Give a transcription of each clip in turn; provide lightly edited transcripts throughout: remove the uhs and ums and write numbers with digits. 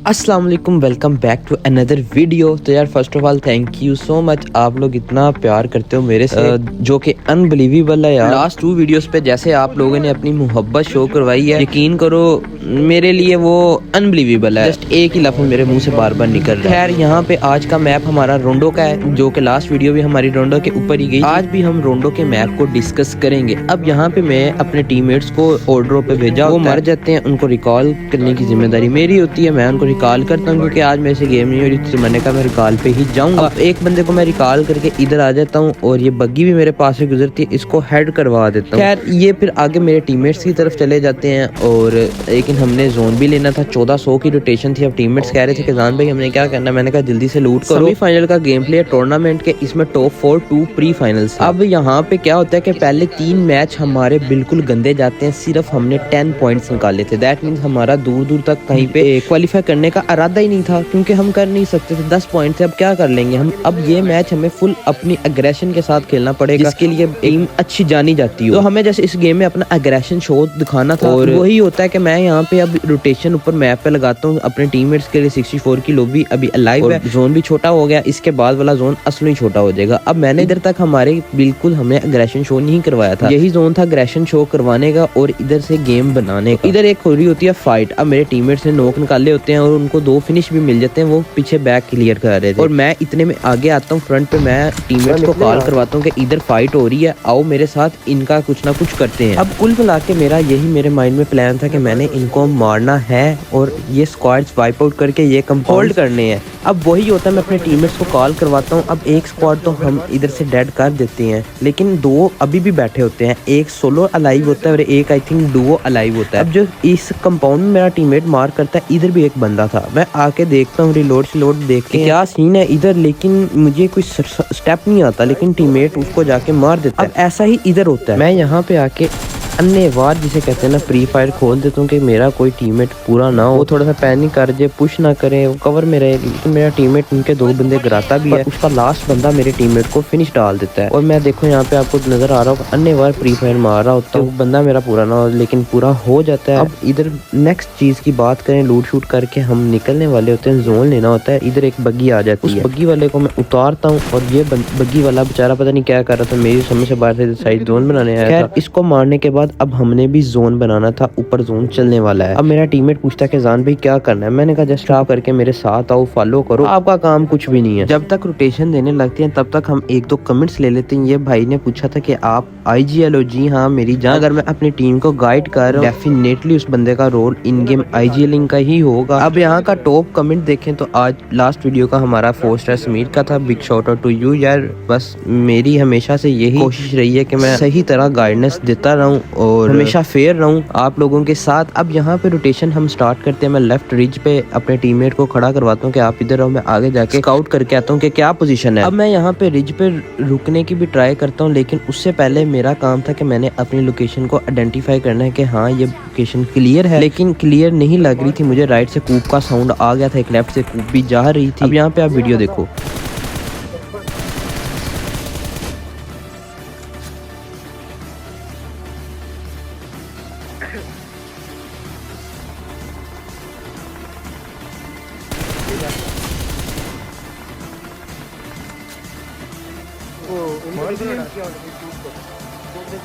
अस्सलाम वालेकुम, welcome back to another video. तो यार first of all thank you so much, आप लोग इतना प्यार करते हो मेरे से जो कि अनबिलीवेबल है यार। लास्ट 2 वीडियोस पे जैसे आप लोगों ने अपनी मोहब्बत शो करवाई है, यकीन करो मेरे लिए वो अनबिलीवेबल है। जस्ट एक ही लफ्ज़ मेरे मुंह से बार बार निकल रहा है। खैर यहाँ पे आज का मैप हमारा रोंडो का है, जो कि लास्ट वीडियो भी हमारी रोंडो के ऊपर ही गई। आज भी हम रोंडो के मैप को डिस्कस करेंगे। अब यहाँ पे मैं अपने टीममेट्स को ऑर्डरों पे भेजा, वो मर जाते हैं, उनको रिकॉल करने की जिम्मेदारी मेरी होती है। मैं उनको रिकॉल करता हूँ क्योंकि आज मेरे से गेम नहीं हो रही थी, मैंने कहा मैं रिकॉल पे ही जाऊंगा। एक बंदे को मैं रिकॉल करके इधर आ जाता हूँ और ये बग्गी भी मेरे पास से गुजरती है, इसको हेड करवा देता हूँ। खैर ये फिर आगे मेरे टीममेट्स की तरफ चले जाते हैं और लेकिन हमने जोन भी लेना था। 1400 की रोटेशन थी। अब टीममेट्स कह रहे थे कि जान भाई हमने क्या करना, मैंने कहा जल्दी से लूट करो। सेमीफाइनल का गेम प्ले टूर्नामेंट के, इसमें टॉप 4 2 प्री फाइनल्स। अब यहाँ पे क्या होता है कि पहले 3 मैच हमारे बिल्कुल गंदे जाते हैं, सिर्फ हमने 10 पॉइंट्स निकाले थे। दैट मीन्स हमारा दूर दूर तक कहीं पे क्वालिफाई करने का इरादा ही नहीं था, क्योंकि हम कर नहीं सकते थे। 10 पॉइंट से अब क्या कर लेंगे हम। अब ये मैच हमें फुल अपनी अग्रेशन के साथ खेलना पड़ेगा, जिसके लिए टीम अच्छी जानी जाती हो। तो हमें जैसे इस गेम में अपना अग्रेशन शो दिखाना था, और वही होता है कि मैं यहाँ पे अब रोटेशन ऊपर मैप पे लगाता हूँ अपने टीममेट्स के लिए। 64 की लॉबी अभी अलाइव है, जोन भी छोटा हो गया, इसके बाद वाला जोन असली छोटा हो जाएगा। अब मैंने इधर तक हमारे बिल्कुल हमें अग्रेशन शो नहीं करवाया था, यही जोन था अग्रेशन शो करवाने का और इधर से गेम बनाने का। इधर एक हो रही होती है फाइट। अब मेरे टीममेट्स ने नॉक निकाले होते हैं और उनको 2 फिनिश भी मिल जाते हैं, वो पीछे बैक क्लियर कर रहे थे और मैं इतने में आगे आता हूँ फ्रंट पे। मैं टीममेट्स को कॉल करवाता हूँ कि इधर फाइट हो रही है, आओ मेरे साथ, इनका कुछ ना कुछ करते हैं। अब कुल मिला के मेरा यही मेरे माइंड में प्लान था कि मैंने इनको मारना है और ये स्क्वाड्स वाइप आउट करके ये होल्ड करने हैं। अब वही होता है, मैं अपने टीममेट्स को कॉल करवाता हूँ। अब एक स्क्वाड तो हम इधर से डेड कर देते हैं, लेकिन 2 अभी भी बैठे होते हैं। एक सोलो अलाइव होता है और एक आई थिंक डुओ अलाइव होता है। अब जो इस कंपाउंड में मेरा टीममेट मार करता है, इधर भी एक बंदा था। मैं आके देखता हूँ, रिलोड देख के क्या सीन है इधर, लेकिन मुझे कोई स्टेप नहीं आता, लेकिन टीममेट उसको जाके मार देता है। अब ऐसा ही इधर होता है। मैं यहाँ पे आके अन्य वार जिसे कहते हैं ना, प्री फायर खोल देता हूँ कि मेरा कोई टीममेट पूरा ना हो, थोड़ा सा पैनिक कर जाए, पुश ना करे, वो कवर में रहे। लेकिन मेरा टीममेट उनके 2 बंदे गिराता भी है, उसका लास्ट बंदा मेरे टीममेट को फिनिश डाल देता है। और मैं देखो यहाँ पे आपको नजर आ रहा होगा, अन्य वार प्री फायर मार रहा होता है, वो बंदा मेरा पूरा ना हो, लेकिन पूरा हो जाता है। अब इधर नेक्स्ट चीज की बात करें, लूट शूट करके हम निकलने वाले होते हैं, जोन लेना होता है। इधर एक बग्गी आ जाती है, उस बग्गी वाले को मैं उतारता हूँ और ये बग्गी वाला बेचारा पता नहीं क्या कर रहा था, मेरी समझ से बाहर से साइड जोन बनाने आया था। इसको मारने के बाद अब हमने भी जोन बनाना था, ऊपर जोन चलने वाला है। अब मेरा टीममेट पूछता है कि जान भाई क्या करना है, मैंने कहा जस्ट आप करके मेरे साथ आओ, फॉलो करो, आपका काम कुछ भी नहीं है। जब तक रोटेशन देने लगती है तब तक हम 1-2 कमेंट्स ले लेते हैं। ये भाई ने पूछा था कि आप IGL हो? जी हाँ मेरी जान, अगर मैं अपनी टीम को गाइड कर रहा हूँ डेफिनेटली उस बंदे का रोल इन गेम IGLing का ही होगा। अब यहाँ का टॉप कमेंट देखें तो आज लास्ट वीडियो का हमारा 4 स्टार समीर का था। Big shout out to you यार, बस मेरी हमेशा से यही कोशिश रही है कि मैं सही तरह गाइडेंस देता रहूं और हमेशा फेयर रहूं आप लोगों के साथ। अब यहाँ पे रोटेशन हम स्टार्ट करते हैं। मैं लेफ्ट रिज पे अपने टीममेट को खड़ा करवाता हूँ कि आप इधर रहो, मैं आगे जाके स्काउट करके आता हूँ कि क्या पोजीशन है। अब मैं यहाँ पे रिज पे रुकने की भी ट्राई करता हूँ, लेकिन उससे पहले मेरा काम था कि मैंने अपनी लोकेशन को आइडेंटिफाई करना है कि हाँ ये लोकेशन क्लियर है। लेकिन क्लियर नहीं लग रही थी मुझे, राइट से कूप का साउंड आ गया था, एक लेफ्ट से कूप भी जा रही थी। अब यहाँ पे आप वीडियो देखो।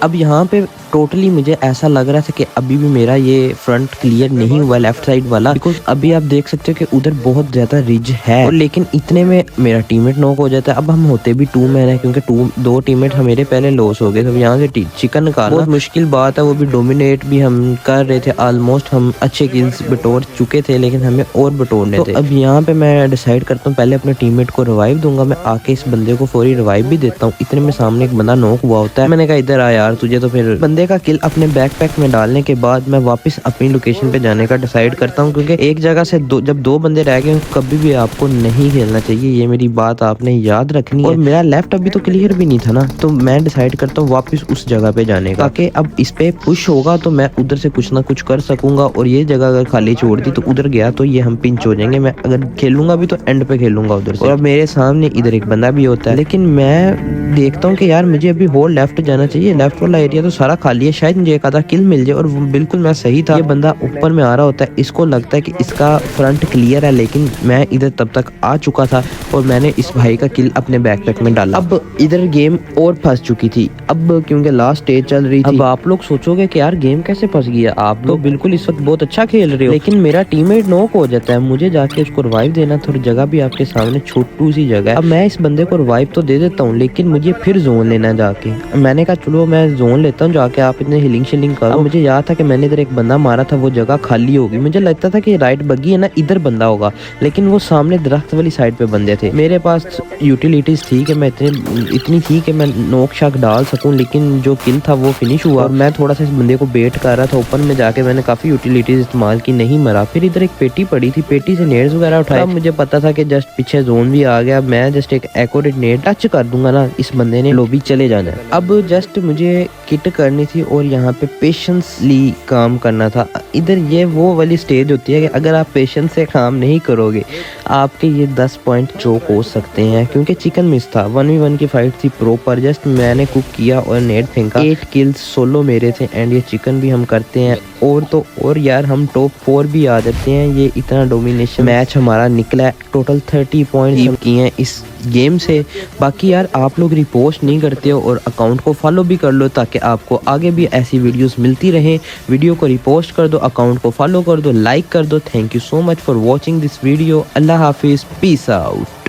अब यहाँ पे टोटली मुझे ऐसा लग रहा था कि अभी भी मेरा ये फ्रंट क्लियर नहीं हुआ, लेफ्ट साइड वाला, बिकॉज अभी आप देख सकते हो कि उधर बहुत ज्यादा रिज है। और लेकिन इतने में मेरा टीममेट नॉक हो जाता है। अब हम होते भी 2 मैन है, क्योंकि 2 टीममेट हमारे पहले लॉस हो गए थे। यहाँ से चिकन निकालना बहुत मुश्किल बात है, वो भी डोमिनेट भी हम कर रहे थे, ऑलमोस्ट हम अच्छे किल्स बटोर चुके थे, लेकिन हमें और बटोरने थे। अब यहाँ पे मैं डिसाइड करता हूँ पहले अपने टीममेट को रिवाइव दूंगा, मैं आके इस बंदे को फौरी रिवाइव भी देता हूँ। इतने में सामने एक बंदा नॉक हुआ होता है, मैंने कहा इधर आ यार तुझे, तो फिर बंदे का किल अपने बैकपैक में डालने के बाद मैं वापस अपनी लोकेशन पे जाने का डिसाइड करता हूँ, क्योंकि एक जगह से जब 2 बंदे रह गए कभी भी आपको नहीं खेलना चाहिए, ये मेरी बात आपने याद रखनी है। और मेरा लेफ्ट अभी तो क्लियर भी नहीं था ना, तो मैं डिसाइड करता हूँ वापस उस जगह पे जाने का, ताकि अब इस पे पुश होगा तो मैं उधर से कुछ ना कुछ कर सकूंगा। और ये जगह अगर खाली छोड़ दी तो उधर गया तो ये हम पिंच हो जाएंगे। मैं अगर खेलूंगा भी तो एंड पे खेलूंगा उधर से। और अब मेरे सामने इधर एक बंदा भी होता है, लेकिन मैं देखता हूँ कि यार मुझे अभी होल लेफ्ट जाना चाहिए, लेफ्ट वाला एरिया तो सारा खाली है, शायद मुझे एक आधा किल मिल जाए। और बिल्कुल मैं सही था, ये बंदा ऊपर में आ रहा होता है, इसको लगता है कि इसका फ्रंट क्लियर है, लेकिन मैं इधर तब तक आ चुका था और मैंने इस भाई का किल अपने बैकपैक में डाला। अब इधर गेम और फंस चुकी थी, अब क्योंकि लास्ट स्टेज चल रही थी। अब आप लोग सोचोगे कि यार गेम कैसे फंस गया, आप लोग बिल्कुल इस वक्त बहुत अच्छा खेल रहे हो, लेकिन मेरा टीममेट नॉक हो जाता है, मुझे जाके उसको रिवाइव देना। थोड़ी जगह भी आपके सामने छोटू सी जगह है, अब मैं इस बंदे को रिवाइव तो दे देता हूँ, लेकिन मुझे फिर जोन लेना जाके। मैंने कहा चलो मैं जोन लेता हूँ जाके, आप इतने हीलिंग शीलिंग करो। मुझे याद था कि मैंने इधर एक बंदा मारा था, वो जगह खाली होगी, मुझे लगता था कि राइट बग्गी है ना, इधर बंदा होगा, लेकिन वो सामने दरख्त वाली साइड पे बंदे थे। मेरे पास यूटिलिटीज थी कि मैं इतनी थी कि मैं नोक शाक डाल सकूं, लेकिन जो किल था वो फिनिश हुआ और मैं थोड़ा सा इस बंदे को बेट कर रहा था। ऊपर में जाके मैंने काफी यूटिलिटीज इस्तेमाल की, नहीं मरा। फिर इधर एक पेटी पड़ी थी, पेटी से नेड्स वगैरह उठाया। मुझे पता था कि जस्ट पीछे जोन भी आ गया, मैं जस्ट एक एक्यूरेट नेड टच कर दूंगा ना, इस बंदे ने लॉबी चले जाना है। अब जस्ट मुझे किट करनी थी और यहाँ पे पेशेंसली काम करना था। इधर ये वो वाली स्टेज होती है कि अगर आप पेशेंस से काम नहीं करोगे, आपके ये 10 पॉइंट चोक हो सकते हैं, क्योंकि चिकन मिस था। 1v1 की फाइट थी प्रॉपर, जस्ट मैंने कुक किया और नेट फेंका। 8 किल्स सोलो मेरे थे एंड ये चिकन भी हम करते हैं। और तो और यार हम टॉप 4 भी आ जाते हैं, ये इतना डोमिनेशन मैच हमारा निकला है। टोटल 30 पॉइंट किए हैं इस गेम से। बाकी यार आप लोग रिपोस्ट नहीं करते हो और अकाउंट को फॉलो भी कर लो, ताकि आपको आगे भी ऐसी वीडियोस मिलती रहें। वीडियो को रिपोस्ट कर दो, अकाउंट को फॉलो कर दो, लाइक कर दो। Thank you so much for watching this video. अल्लाह हाफिज़, पीस आउट।